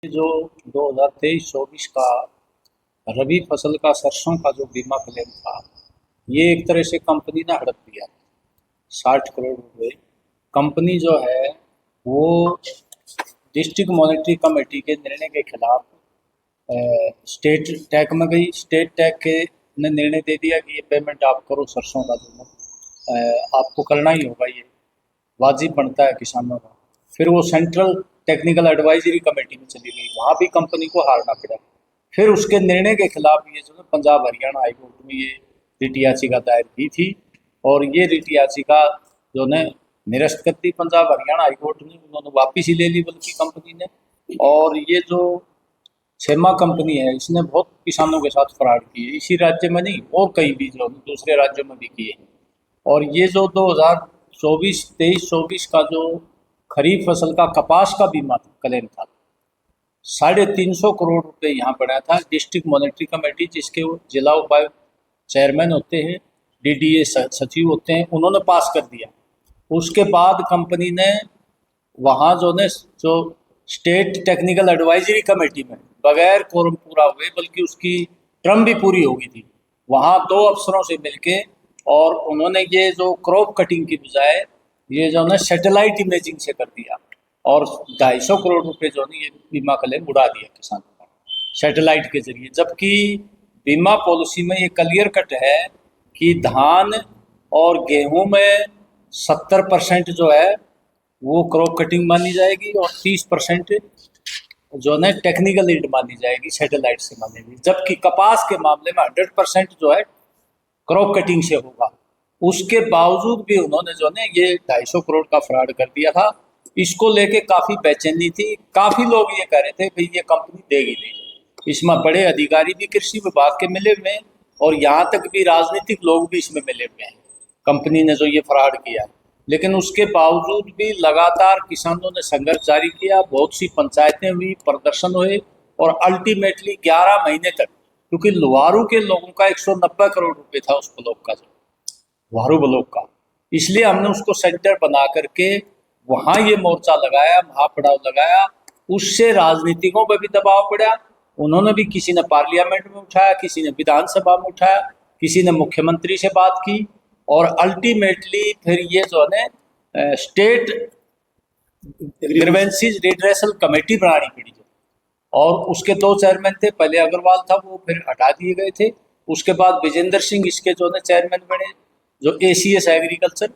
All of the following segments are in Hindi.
जो 2023-24 का रबी फसल का सरसों का जो बीमा क्लेम था, ये एक तरह से कंपनी ने हड़प दिया। 60 करोड़ रुपए कंपनी जो है वो डिस्ट्रिक्ट मॉनेटरी कमेटी के निर्णय के खिलाफ स्टेट टैग में गई। स्टेट टैग के ने निर्णय दे दिया कि ये पेमेंट आप करो, सरसों का जो आपको करना ही होगा, ये वाजिब बनता है किसानों का। फिर वो सेंट्रल टेक्निकल एडवाइजरी कमेटी में चली गई, वहाँ भी कंपनी को हारना पड़ा। फिर उसके निर्णय के खिलाफ ये जो है पंजाब हरियाणा हाई कोर्ट में ये रिट याचिका दायर की थी, और ये रिट याचिका जो ने निरस्त कर दी पंजाब हरियाणा हाई कोर्ट ने। उन्होंने वापिस ही ले ली बल्कि कंपनी ने। और ये जो शर्मा कंपनी है, इसने बहुत किसानों के साथ फ्रॉड किए, इसी राज्य में नहीं और कई भी जो दूसरे राज्यों में भी किए हैं। और ये जो 2023-24 का जो खरीफ फसल का कपास का बीमा क्लेम था, 350 करोड़ रुपए यहाँ पड़ा था। डिस्ट्रिक्ट मॉनेटरी कमेटी, जिसके वो जिला उपायुक्त चेयरमैन होते हैं, डीडीए सचिव होते हैं, उन्होंने पास कर दिया। उसके बाद कंपनी ने वहाँ जो स्टेट टेक्निकल एडवाइजरी कमेटी में बगैर कोरम पूरा हुए, बल्कि उसकी टर्म भी पूरी हो गई थी, वहाँ 2 अफसरों से मिलके और उन्होंने ये जो क्रॉप कटिंग की बजाय ये जो है सैटेलाइट इमेजिंग से कर दिया, और 250 करोड़ रुपए जो है ये बीमा क्लेम उड़ा दिया किसानों का सैटेलाइट के जरिए। जबकि बीमा पॉलिसी में ये क्लियर कट है कि धान और गेहूं में 70% जो है वो क्रॉप कटिंग मानी जाएगी, और 30% जो है टेक्निकल एड मानी जाएगी, सैटेलाइट से मानेगी। जबकि कपास के मामले में 100% जो है क्रॉप कटिंग से होगा। उसके बावजूद भी उन्होंने जो है ये 250 करोड़ का फ्रॉड कर दिया था। इसको लेके काफ़ी बेचैनी थी, काफ़ी लोग ये कह रहे थे भाई ये कंपनी देगी नहीं। इसमें बड़े अधिकारी भी कृषि विभाग के मिले हुए हैं, और यहाँ तक भी राजनीतिक लोग भी इसमें मिले हुए हैं, कंपनी ने जो ये फ्रॉड किया है। लेकिन उसके बावजूद भी लगातार किसानों ने संघर्ष जारी किया, बहुत सी पंचायतें हुई, प्रदर्शन हुए, और अल्टीमेटली 11 महीने तक, क्योंकि लुहारू के लोगों का 190 करोड़ रुपए था उस ब्लॉक का, जो लुहारू ब्लॉक का, इसलिए हमने उसको सेंटर बना करके वहाँ ये मोर्चा लगाया, महापड़ाव लगाया। उससे राजनीतिकों पर भी दबाव पड़ा, उन्होंने भी, किसी ने पार्लियामेंट में उठाया, किसी ने विधानसभा में उठाया, किसी ने मुख्यमंत्री से बात की, और अल्टीमेटली फिर ये जो है स्टेट ग्रीवेंसीज रिड्रेसल कमेटी बनानी पड़ी। और उसके 2 चेयरमैन थे, पहले अग्रवाल था, वो फिर हटा दिए गए थे। उसके बाद विजेंद्र सिंह इसके जो है चेयरमैन बने, जो ACS एग्रीकल्चर।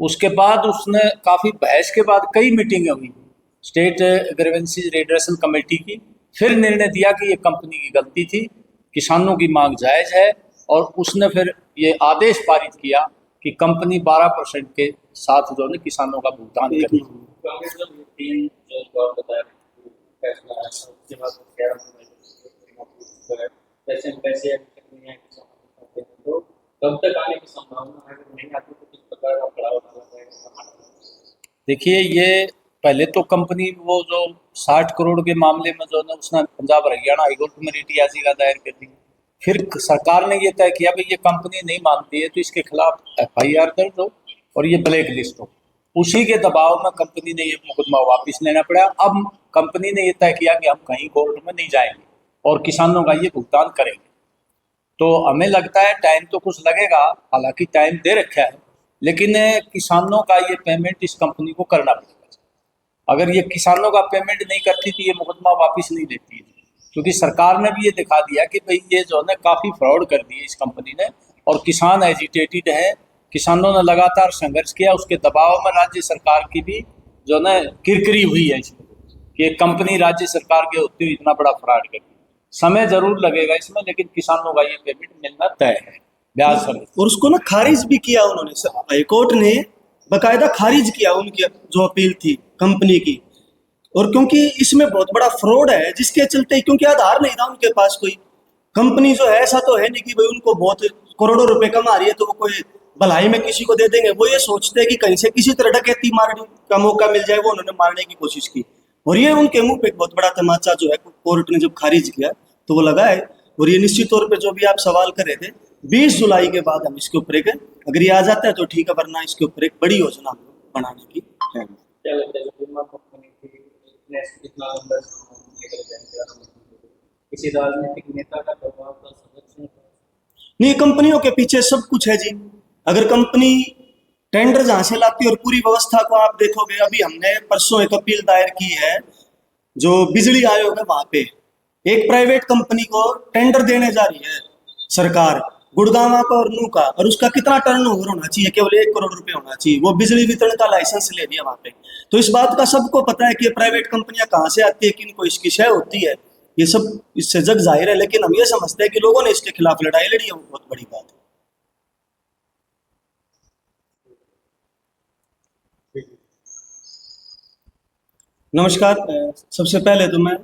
उसके बाद उसने काफ़ी बहस के बाद कई मीटिंगें हुई स्टेट ग्रीवेंसीज रिड्रेसल कमेटी की, फिर निर्णय दिया कि ये कंपनी की गलती थी, किसानों की मांग जायज़ है, और उसने फिर ये आदेश पारित किया कि कंपनी 12% के साथ जो है किसानों का भुगतान करे। देखिए, ये पहले तो कंपनी वो जो 60 करोड़ के मामले में जो है उसने पंजाब हरियाणा हाईकोर्ट में रिट याचिका दायर कर दी। फिर सरकार ने ये तय किया भाई ये कंपनी नहीं मानती है तो इसके खिलाफ FIR दर्ज हो और ये ब्लैक लिस्ट हो। उसी के दबाव में कंपनी ने ये मुकदमा वापस लेना पड़ा। अब कंपनी ने ये तय किया कि हम कहीं कोर्ट में नहीं जाएंगे और किसानों का ये भुगतान करेंगे। तो हमें लगता है टाइम तो कुछ लगेगा, हालांकि टाइम दे रखा है, लेकिन किसानों का ये पेमेंट इस कंपनी को करना पड़ेगा। अगर ये किसानों का पेमेंट नहीं करती तो ये मुकदमा वापस नहीं लेती है, क्योंकि सरकार ने भी ये दिखा दिया कि भाई ये जो है काफ़ी फ्रॉड कर दिए इस कंपनी ने, और किसान एजिटेटेड है। किसानों ने लगातार संघर्ष किया, उसके दबाव में राज्य सरकार की भी जो है किरकिरी हुई है इसमें कि एक कंपनी राज्य सरकार के होते हुए इतना बड़ा फ्रॉड कर दिया। समय जरूर लगेगा इसमें, लेकिन किसानों का ये पेमेंट मिलना तय है, ब्याज समेत। और उसको ना खारिज भी किया उन्होंने, हाईकोर्ट ने बकायदा खारिज किया उनकी जो अपील थी कंपनी की। और क्योंकि इसमें बहुत बड़ा फ्रॉड है, जिसके चलते, क्योंकि आधार नहीं था उनके पास कोई, कंपनी जो है ऐसा तो है नहीं कि भाई उनको बहुत करोड़ों रुपए कमा रही है तो वो कोई भलाई में किसी को दे देंगे। वो ये सोचते हैं कि कहीं से किसी तरह डकैती मारने का मौका मिल जाए, वो उन्होंने मारने की कोशिश की। और ये उनके मुंह पे एक बहुत बड़ा तमाचा जो है कोर्ट ने जब खारिज किया तो वो लगा है। और ये निश्चित तौर पे जो भी आप सवाल कर रहे थे, 20 जुलाई के बाद हम इसके ऊपर एक, अगर ये आ जाता है तो ठीक है, वरना इसके ऊपर एक बड़ी योजना बनाने की है। क्या लगता है जो बीमा कंपनी थी, इतना लंबा किसी राजनीतिक नेता का दबाव था, सदस्यों का? नहीं, कंपनियों के पीछे सब कुछ है जी। अगर कंपनी टेंडर जहां से लाती है और पूरी व्यवस्था को आप देखोगे, अभी हमने परसों एक अपील दायर की है जो बिजली आयोग है वहां पे, एक प्राइवेट कंपनी को टेंडर देने जा रही है सरकार, गुड़गांव का और नू का, और उसका कितना टर्नओवर होना चाहिए, केवल 1 करोड़ रुपए होना चाहिए। वो बिजली वितरण का लाइसेंस ले लिया वहां पे। तो इस बात का सबको पता है कि ये प्राइवेट कंपनियां कहाँ से आती है, किनको इसकी शय होती है, ये सब इससे जग जाहिर है। लेकिन हम ये समझते हैं कि लोगों ने इसके खिलाफ लड़ाई लड़ी है, वो बहुत बड़ी बात है। नमस्कार। सबसे पहले तो मैं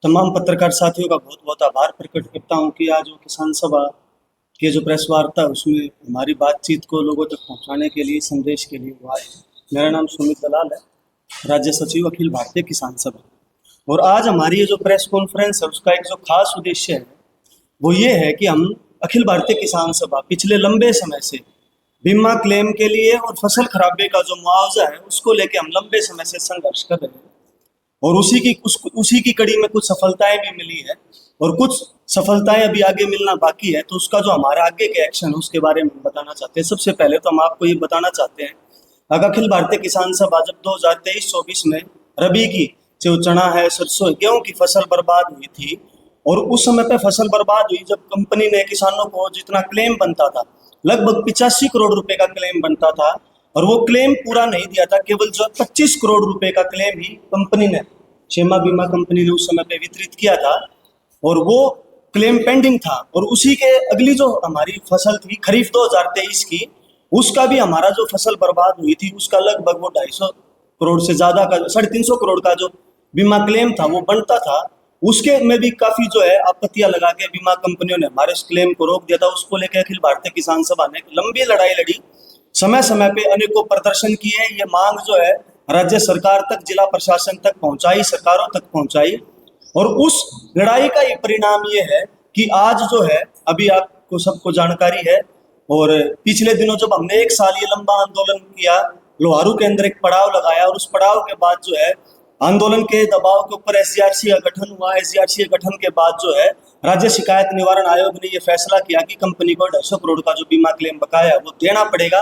तमाम पत्रकार साथियों का बहुत बहुत आभार प्रकट करता हूं कि आज वो किसान सभा की जो प्रेस वार्ता है उसमें हमारी बातचीत को लोगों तक पहुंचाने के लिए, संदेश के लिए वो आए। मेरा नाम सुमित दलाल है, राज्य सचिव अखिल भारतीय किसान सभा। और आज हमारी ये जो प्रेस कॉन्फ्रेंस है उसका एक जो खास उद्देश्य है वो ये है कि हम अखिल भारतीय किसान सभा पिछले लंबे समय से बीमा क्लेम के लिए और फसल खराबे का जो मुआवजा है उसको लेके हम लंबे समय से संघर्ष कर रहे हैं। और उसी की कड़ी में कुछ सफलताएं भी मिली है और कुछ सफलताएं अभी आगे मिलना बाकी है। तो उसका जो हमारा आगे के एक्शन है उसके बारे में बताना चाहते हैं। सबसे पहले तो हम आपको ये बताना चाहते हैं, अखिल भारतीय किसान सभा जब 2023-24 में रबी की जो चना है, सरसों, गेहूं की फसल बर्बाद हुई थी, और उस समय पे फसल बर्बाद हुई जब कंपनी ने किसानों को जितना क्लेम बनता था, लगभग 85 करोड़ रुपए का क्लेम बनता था, और वो क्लेम पूरा नहीं दिया था। केवल जो 25 करोड़ रुपए का क्लेम ही कंपनी ने, शेमा बीमा कंपनी ने उस समय पे वितरित किया था, और वो क्लेम पेंडिंग था। और उसी के अगली जो हमारी फसल थी खरीफ 2023 की, उसका भी हमारा जो फसल बर्बाद हुई थी उसका लगभग वो 250 करोड़ से ज्यादा का, 350 करोड़ का जो बीमा क्लेम था वो बनता था। उसके में भी काफी जो है आपत्तियां लगा के बीमा कंपनियों ने हमारे इस क्लेम को रोक दिया था। उसको लेकर अखिल भारतीय किसान सभा ने लंबी लड़ाई लड़ी, समय समय पे अनेकों प्रदर्शन किए। ये मांग जो है राज्य सरकार तक, जिला प्रशासन तक पहुंचाई, सरकारों तक पहुंचाई, और उस लड़ाई का ये परिणाम ये है कि आज जो है, अभी आपको सबको जानकारी है, और पिछले दिनों जब हमने 1 साल ये लंबा आंदोलन किया, लोहारू के अंदर एक पड़ाव लगाया, और उस पड़ाव के बाद जो है आंदोलन के दबाव के ऊपर एसजीआरसी का गठन हुआ। एसजीआरसी के गठन के बाद जो है राज्य शिकायत निवारण आयोग ने ये फैसला किया कि कंपनी को 250 करोड़ का जो बीमा क्लेम बकाया है वो देना पड़ेगा,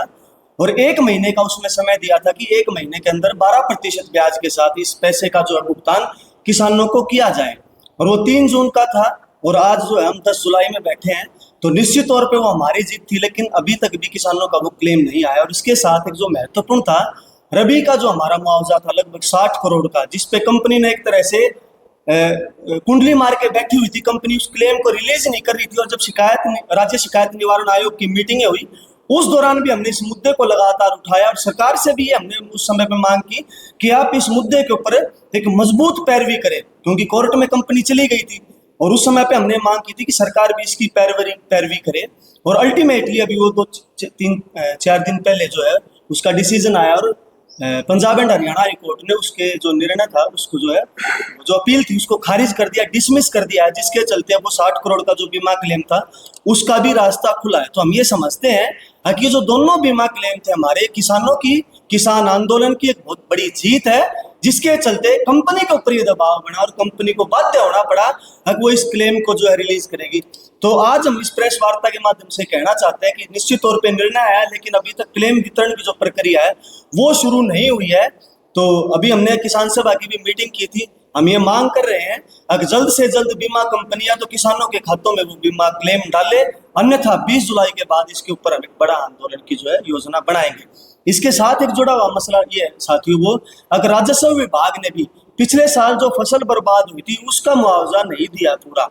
और 1 महीने का उसमें समय दिया था कि 1 महीने के अंदर 12% ब्याज के साथ इस पैसे का जो है भुगतान किसानों को किया जाए। और वो 3 जून का था, और आज जो है हम 10 जुलाई में बैठे हैं। तो निश्चित तौर पे वो हमारी जीत थी, लेकिन अभी तक भी किसानों का वो क्लेम नहीं आया। और इसके साथ एक जो महत्वपूर्ण था, रबी का जो हमारा मुआवजा था लगभग 60 करोड़ का, जिसपे कंपनी ने एक तरह से कुंडली मार के बैठी हुई थी। कंपनी उस क्लेम को रिलीज नहीं कर रही थी, और जब राज्य शिकायत निवारण आयोग की मीटिंगें हुई उस दौरान भी हमने इस मुद्दे को लगातार उठाया, और सरकार से भी हमने उस समय पे मांग की कि आप इस मुद्दे के ऊपर एक मजबूत पैरवी करें, क्योंकि कोर्ट में कंपनी चली गई थी। और उस समय पे हमने मांग की थी कि सरकार भी इसकी पैरवी करे, और अल्टीमेटली अभी वो 2-4 दिन पहले जो है उसका डिसीजन आया, और Punjab and Haryana high court ने उसके जो निर्णय था उसको जो है, जो अपील थी उसको खारिज कर दिया, डिसमिस कर दिया है, जिसके चलते वो 60 करोड़ का जो बीमा क्लेम था उसका भी रास्ता खुला है। तो हम ये समझते हैं कि जो दोनों बीमा क्लेम थे हमारे किसानों की, किसान आंदोलन की एक बहुत बड़ी जीत है, जिसके चलते कंपनी के ऊपर ये दबाव बना और कंपनी को बाध्य होना पड़ा कि वो इस क्लेम को जो है रिलीज करेगी। तो आज हम इस प्रेस वार्ता के माध्यम से कहना चाहते हैं कि निश्चित तौर पे निर्णय आया, लेकिन अभी तक क्लेम वितरण की जो प्रक्रिया है वो शुरू नहीं हुई है। तो अभी हमने किसान सभा की भी मीटिंग की थी, हम ये मांग कर रहे हैं अगर जल्द से जल्द बीमा कंपनियां तो किसानों के खातों में वो बीमा क्लेम डाले, अन्यथा 20 जुलाई के बाद इसके ऊपर हम एक बड़ा आंदोलन की जो है योजना बनाएंगे। इसके साथ एक जुड़ा हुआ मसला ये है साथियों, वो अगर राजस्व विभाग ने भी पिछले साल जो फसल बर्बाद हुई थी उसका मुआवजा नहीं दिया, पूरा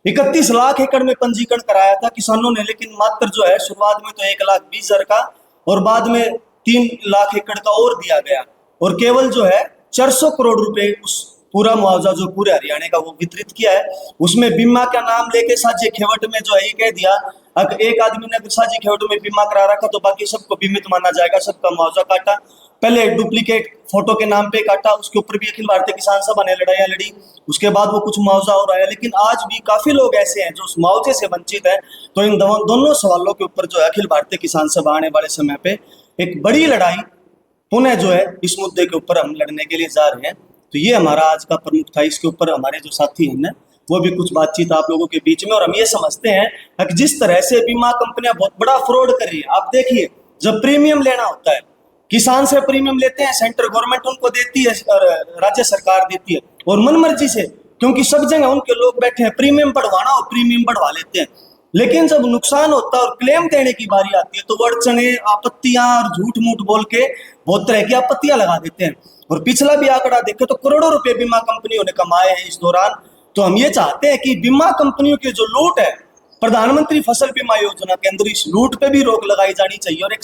31 लाख एकड़ में पंजीकरण कराया था किसानों ने, लेकिन मात्र जो है शुरुआत में तो 1,20,000 का और बाद में 3 लाख एकड़ का और दिया गया, और केवल जो है 400 करोड़ रुपए उस पूरा मुआवजा जो पूरे हरियाणा का वो वितरित किया है। उसमें बीमा का नाम लेके साझे खेवट में जो है ये कह दिया, अगर एक आदमी ने अगर साझी खेवट में बीमा करा रखा तो बाकी सबको बीमित माना जाएगा, सबका मुआवजा काटा। पहले डुप्लीकेट फोटो के नाम पे काटा, उसके ऊपर भी अखिल भारतीय किसान सभा ने लड़ाइयां लड़ी, उसके बाद वो कुछ मुआवजा और आया, लेकिन आज भी काफी लोग ऐसे हैं जो उस मुआवजे से वंचित है। तो इन दोनों सवालों के ऊपर जो है अखिल भारतीय किसान सभा आने वाले समय पे एक बड़ी लड़ाई पुनः जो है इस मुद्दे के ऊपर हम लड़ने के लिए जा रहे हैं। तो ये हमारा आज का प्रमुख था, इसके ऊपर हमारे जो साथी हैं वो भी कुछ बातचीत आप लोगों के बीच में। और हम ये समझते हैं कि जिस तरह से बीमा कंपनियां बहुत बड़ा फ्रॉड कर रही है, आप देखिए जब प्रीमियम लेना होता है, किसान से प्रीमियम लेते हैं, सेंट्रल गवर्नमेंट उनको देती है और राज्य सरकार देती है, और मनमर्जी से, क्योंकि सब जगह उनके लोग बैठे हैं, प्रीमियम बढ़वाना और प्रीमियम बढ़वा लेते हैं। लेकिन जब नुकसान होता है और क्लेम देने की बारी आती है तो वो अड़चने, आपत्तियां और झूठ मूठ बोल के बहुत तरह की आपत्तियां लगा देते हैं। और पिछला भी आंकड़ा देखे तो करोड़ों रुपए बीमा कंपनियों ने कमाए हैं इस दौरान। तो हम ये चाहते हैं कि बीमा कंपनियों की जो लूट है, प्रधानमंत्री फसल बीमा योजना के अंदर इस लूट पे भी रोक लगाई जानी चाहिए, और एक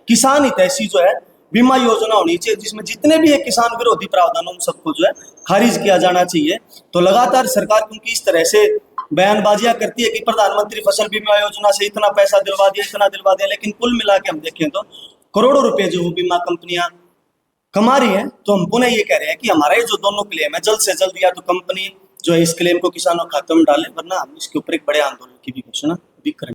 किसान हितैषी जो है बीमा योजना होनी चाहिए, जिसमें जितने भी एक किसान विरोधी प्रावधान उन सबको जो है खारिज किया जाना चाहिए। तो लगातार सरकार क्योंकि इस तरह से बयानबाजियां करती है कि प्रधानमंत्री फसल बीमा योजना से इतना पैसा दिलवा दिया, इतना दिलवा दिया, लेकिन कुल मिला के हम देखें तो करोड़ों रुपए जो बीमा कंपनियां कमा रही हैं। तो हम पुनः ये कह रहे हैं कि हमारा ये जो दोनों क्लेम है, जल्द से जल्द या तो कंपनी जो है इस क्लेम को किसानों के खाते में डाले, वरना हम इसके ऊपर एक बड़े आंदोलन की भी घोषणा भी करेंगे।